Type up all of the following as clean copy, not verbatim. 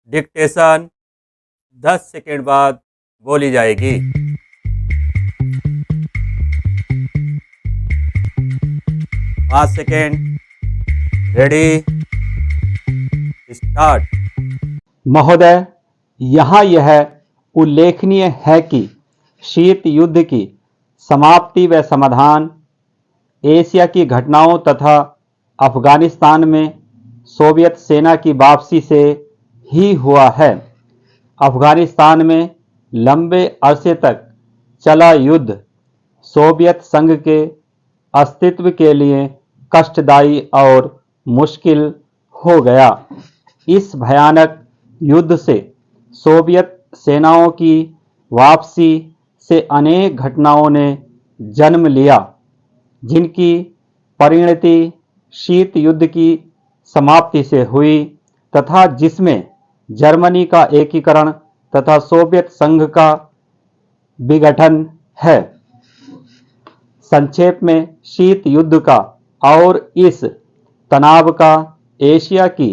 Dictation 10 second बाद बोली जाएगी। 5 सेकेंड, रेडी, स्टार्ट। महोदय, यहाँ यह उल्लेखनीय है कि शीत युद्ध की समाप्ति व समाधान एशिया की घटनाओं तथा अफगानिस्तान में सोवियत सेना की वापसी से ही हुआ है। अफगानिस्तान में लंबे अरसे तक चला युद्ध सोवियत संघ के अस्तित्व के लिए कष्टदायी और मुश्किल हो गया। इस भयानक युद्ध से सोवियत सेनाओं की वापसी से अनेक घटनाओं ने जन्म लिया, जिनकी परिणति शीत युद्ध की समाप्ति से हुई तथा जिसमें जर्मनी का एकीकरण तथा सोवियत संघ का विघटन है। संक्षेप में, शीत युद्ध का और इस तनाव का एशिया की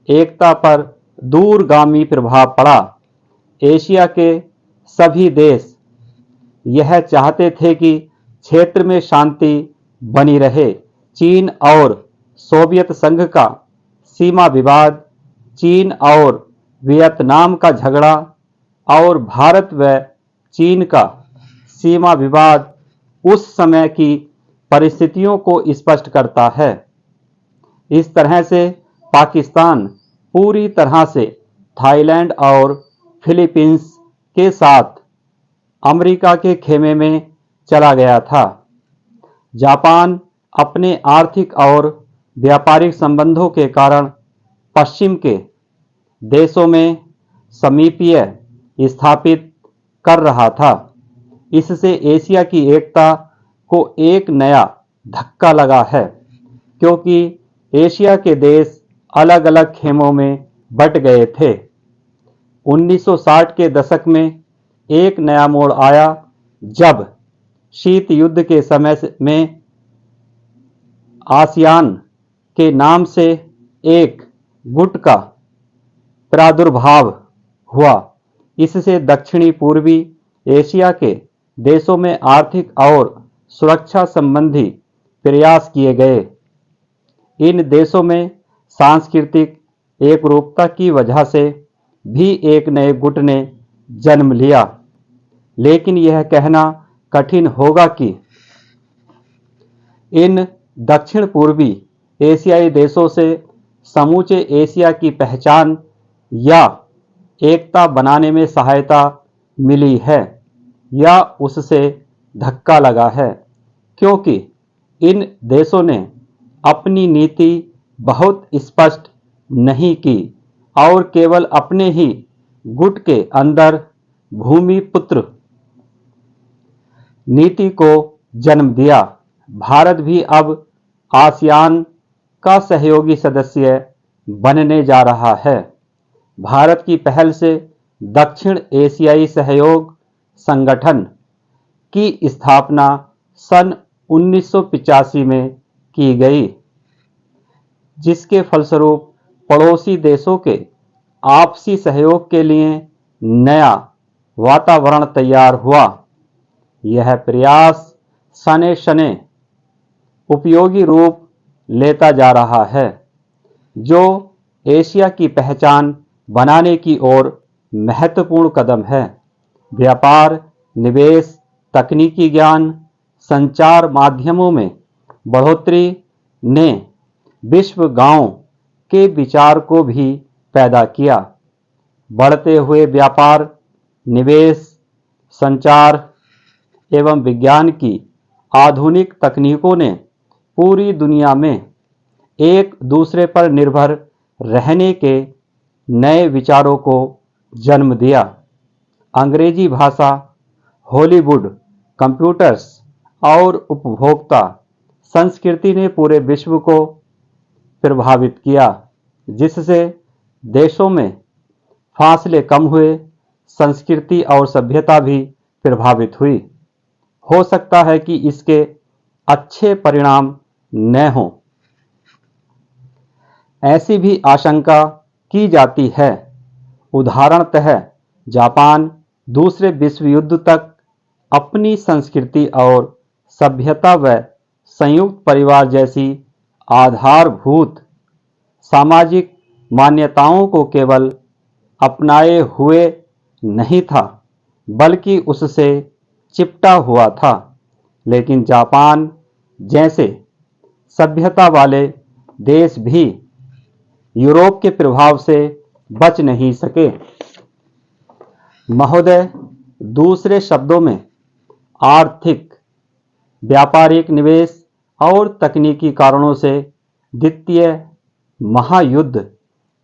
एकता पर दूरगामी प्रभाव पड़ा। एशिया के सभी देश यह चाहते थे कि क्षेत्र में शांति बनी रहे। चीन और सोवियत संघ का सीमा विवाद, चीन और वियतनाम का झगड़ा और भारत व चीन का सीमा विवाद उस समय की परिस्थितियों को स्पष्ट करता है। इस तरह से पाकिस्तान पूरी तरह से थाईलैंड और फिलीपींस के साथ अमेरिका के खेमे में चला गया था। जापान अपने आर्थिक और व्यापारिक संबंधों के कारण पश्चिम के देशों में समीपीय स्थापित कर रहा था। इससे एशिया की एकता को एक नया धक्का लगा है, क्योंकि एशिया के देश अलग अलग खेमों में बट गए थे। 1960 के दशक में एक नया मोड़ आया, जब शीत युद्ध के समय में आसियान के नाम से एक गुट का प्रादुर्भाव हुआ। इससे दक्षिणी पूर्वी एशिया के देशों में आर्थिक और सुरक्षा संबंधी प्रयास किए गए। इन देशों में सांस्कृतिक एकरूपता की वजह से भी एक नए गुट ने जन्म लिया। लेकिन यह कहना कठिन होगा कि इन दक्षिण पूर्वी एशियाई देशों से समूचे एशिया की पहचान या एकता बनाने में सहायता मिली है या उससे धक्का लगा है, क्योंकि इन देशों ने अपनी नीति बहुत स्पष्ट नहीं की और केवल अपने ही गुट के अंदर भूमिपुत्र नीति को जन्म दिया। भारत भी अब आसियान का सहयोगी सदस्य बनने जा रहा है। भारत की पहल से दक्षिण एशियाई सहयोग संगठन की स्थापना सन 1985 में की गई, जिसके फलस्वरूप पड़ोसी देशों के आपसी सहयोग के लिए नया वातावरण तैयार हुआ। यह प्रयास सने शने उपयोगी रूप लेता जा रहा है, जो एशिया की पहचान बनाने की ओर महत्वपूर्ण कदम है। व्यापार, निवेश, तकनीकी ज्ञान, संचार माध्यमों में बढ़ोतरी ने विश्व गांव के विचार को भी पैदा किया। बढ़ते हुए व्यापार, निवेश, संचार एवं विज्ञान की आधुनिक तकनीकों ने पूरी दुनिया में एक दूसरे पर निर्भर रहने के नए विचारों को जन्म दिया। अंग्रेजी भाषा, हॉलीवुड, कंप्यूटर्स और उपभोक्ता संस्कृति ने पूरे विश्व को प्रभावित किया, जिससे देशों में फासले कम हुए, संस्कृति और सभ्यता भी प्रभावित हुई। हो सकता है कि इसके अच्छे परिणाम न हों। ऐसी भी आशंका की जाती है उदाहरणतः जापान दूसरे विश्व युद्ध तक अपनी संस्कृति और सभ्यता व संयुक्त परिवार जैसी आधारभूत सामाजिक मान्यताओं को केवल अपनाए हुए नहीं था, बल्कि उससे चिपटा हुआ था। लेकिन जापान जैसे सभ्यता वाले देश भी यूरोप के प्रभाव से बच नहीं सके। महोदय, दूसरे शब्दों में आर्थिक, व्यापारिक निवेश और तकनीकी कारणों से द्वितीय महायुद्ध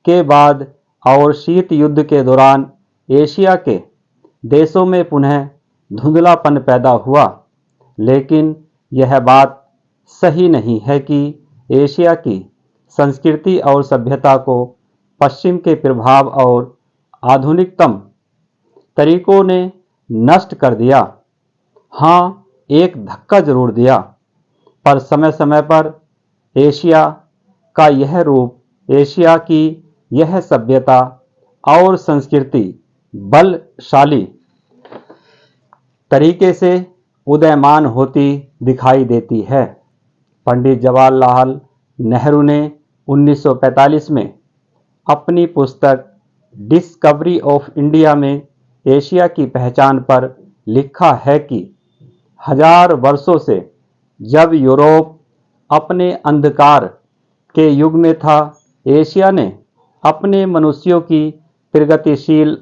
के बाद और शीत युद्ध के दौरान एशिया के देशों में पुनः धुंधलापन पैदा हुआ। लेकिन यह बात सही नहीं है कि एशिया की संस्कृति और सभ्यता को पश्चिम के प्रभाव और आधुनिकतम तरीकों ने नष्ट कर दिया। हाँ, एक धक्का जरूर दिया, पर समय समय पर एशिया का यह रूप, एशिया की यह सभ्यता और संस्कृति बलशाली तरीके से उदयमान होती दिखाई देती है। पंडित जवाहरलाल नेहरू ने 1945 में अपनी पुस्तक डिस्कवरी ऑफ इंडिया में एशिया की पहचान पर लिखा है कि 1000 वर्षों से जब यूरोप अपने अंधकार के युग में था, एशिया ने अपने मनुष्यों की प्रगतिशील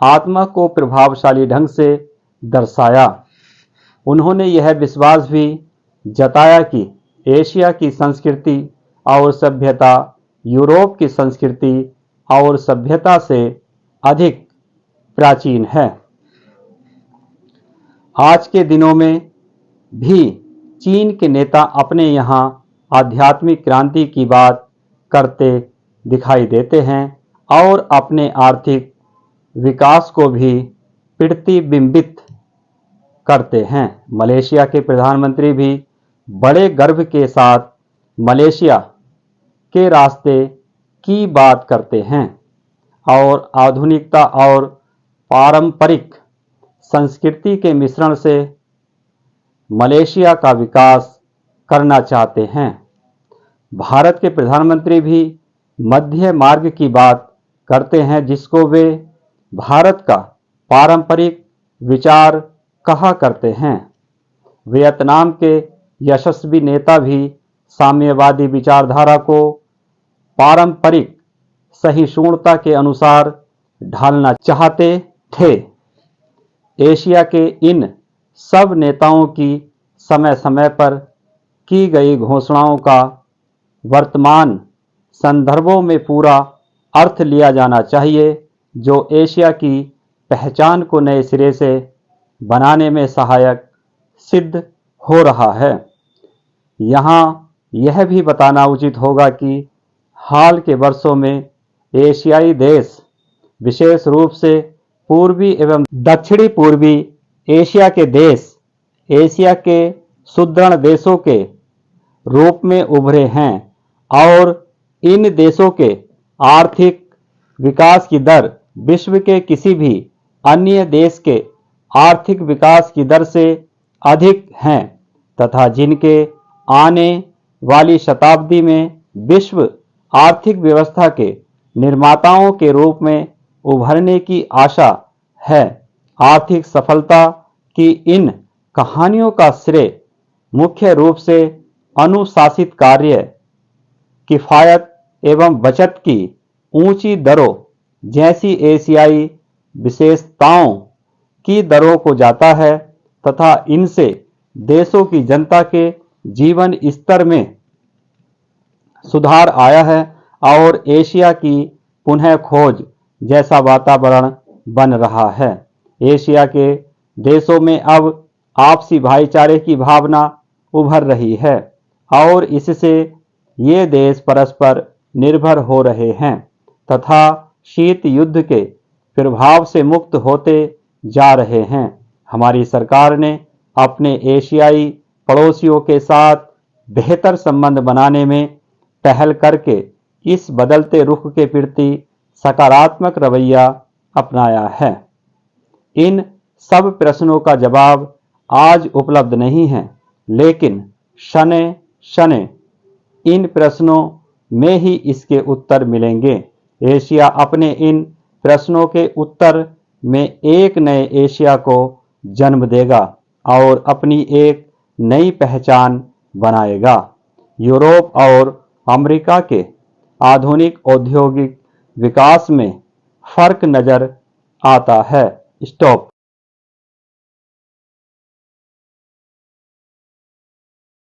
आत्मा को प्रभावशाली ढंग से दर्शाया। उन्होंने यह विश्वास भी जताया कि एशिया की संस्कृति और सभ्यता यूरोप की संस्कृति और सभ्यता से अधिक प्राचीन है। आज के दिनों में भी चीन के नेता अपने यहाँ आध्यात्मिक क्रांति की बात करते दिखाई देते हैं और अपने आर्थिक विकास को भी प्रतिबिंबित करते हैं। मलेशिया के प्रधानमंत्री भी बड़े गर्व के साथ मलेशिया के रास्ते की बात करते हैं और आधुनिकता और पारंपरिक संस्कृति के मिश्रण से मलेशिया का विकास करना चाहते हैं। भारत के प्रधानमंत्री भी मध्य मार्ग की बात करते हैं, जिसको वे भारत का पारंपरिक विचार कहा करते हैं। वियतनाम के यशस्वी नेता भी साम्यवादी विचारधारा को पारंपरिक सहिष्णुता के अनुसार ढालना चाहते थे। एशिया के इन सब नेताओं की समय समय पर की गई घोषणाओं का वर्तमान संदर्भों में पूरा अर्थ लिया जाना चाहिए, जो एशिया की पहचान को नए सिरे से बनाने में सहायक सिद्ध हो रहा है। यहाँ यह भी बताना उचित होगा कि हाल के वर्षों में एशियाई देश, विशेष रूप से पूर्वी एवं दक्षिणी पूर्वी एशिया के देश, एशिया के सुदृढ़ देशों के रूप में उभरे हैं और इन देशों के आर्थिक विकास की दर विश्व के किसी भी अन्य देश के आर्थिक विकास की दर से अधिक हैं तथा जिनके आने वाली शताब्दी में विश्व आर्थिक व्यवस्था के निर्माताओं के रूप में उभरने की आशा है। आर्थिक सफलता की इन कहानियों का श्रेय मुख्य रूप से अनुशासित कार्य, किफायत एवं बचत की ऊंची दरों जैसी एशियाई विशेषताओं की दरों को जाता है तथा इनसे देशों की जनता के जीवन स्तर में सुधार आया है और एशिया की पुनः खोज जैसा वातावरण बन रहा है। एशिया के देशों में अब आपसी भाईचारे की भावना उभर रही है और इससे ये देश परस्पर निर्भर हो रहे हैं तथा शीत युद्ध के प्रभाव से मुक्त होते जा रहे हैं। हमारी सरकार ने अपने एशियाई पड़ोसियों के साथ बेहतर संबंध बनाने में पहल करके इस बदलते रुख के प्रति सकारात्मक रवैया अपनाया है? इन सब प्रश्नों का जवाब आज उपलब्ध नहीं है, लेकिन शनै शनै इन प्रश्नों में ही इसके उत्तर मिलेंगे। एशिया अपने इन प्रश्नों के उत्तर में एक नए एशिया को जन्म देगा और अपनी एक नई पहचान बनाएगा। यूरोप और अमेरिका के आधुनिक औद्योगिक विकास में फर्क नजर आता है। स्टॉप।